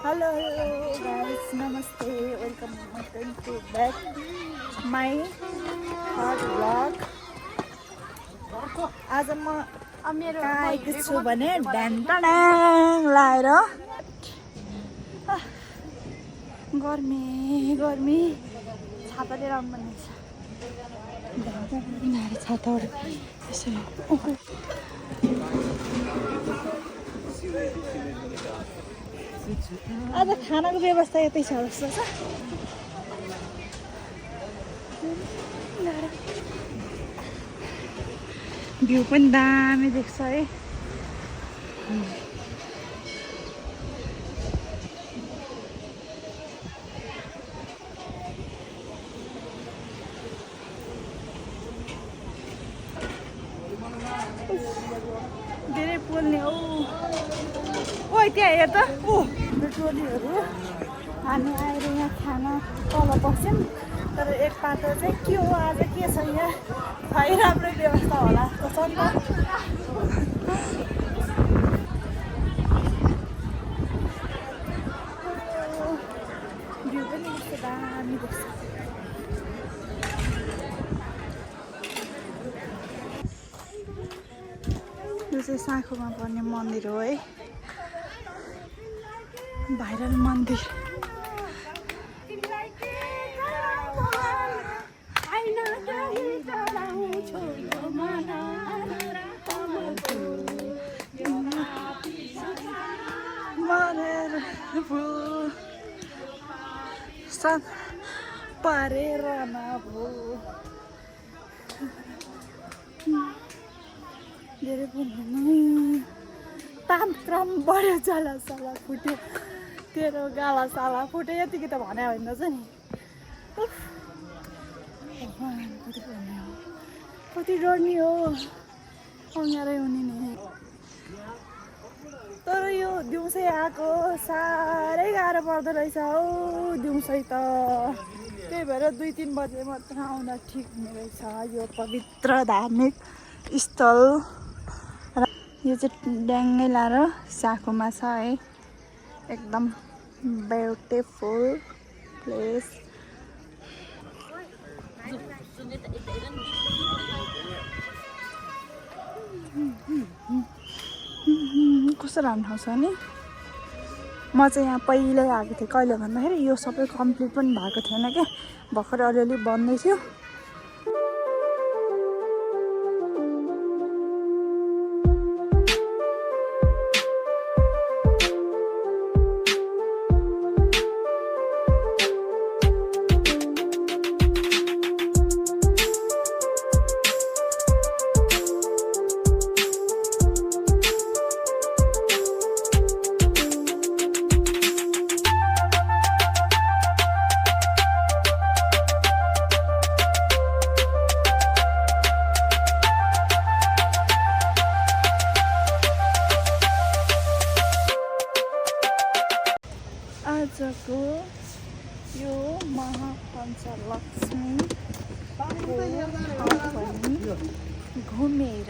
Hello guys, namaste, welcome to back my hot vlog. आज म कहाँ आएको छु भने ड्याङ लाएर गर्मी गर्मी छाता लिएर आउनु पर्ने छ छाताहरू यसरी आज खानाको व्यवस्था यतै छ जस्तो छ भ्यू पनि दामी देख्छ है धेरै पोल्ने हो ओइ त्यहाँ हेर त ओ टोलीहरू हामी आएर यहाँ खाना तल बस्यौँ तर एक पाटो चाहिँ के हो आज के छ यहाँ खै राम्रै व्यवस्था होला त छ नि भ्यू पनि यस्तो दामी देख्छ यो चाहिँ साँखोमा पर्ने मन्दिर हो है भाइरल मन्दिर पारेर नभो धेरै पनि तामक्राम बढ्यो जाला साला फुट्यो तेरो गाला साला फुट्यो यतिकै त भने होइन छ नि कति डर्ने हो अँगारै हुने नि तर यो दिउँसै आएको साह्रै गाह्रो पर्दो रहेछ हौ दिउँसै त त्यही भएर 2-3 बजे मात्र आउँदा ठिक हुने रहेछ यो पवित्र धार्मिक स्थल यो चाहिँ ड्याङ्गै लाएर साँखोमा छ है एकदम ब्युटिफुल प्लेस कस्तो राम्रो ठाउँ छ नि म चाहिँ यहाँ पहिल्यै आएको थिएँ कहिले भन्दाखेरि यो सबै कम्प्लिट पनि भएको थिएन क्या भर्खर अलिअलि बन्दै थियो आजको यो महापञ्चलक्ष्मी घुमेर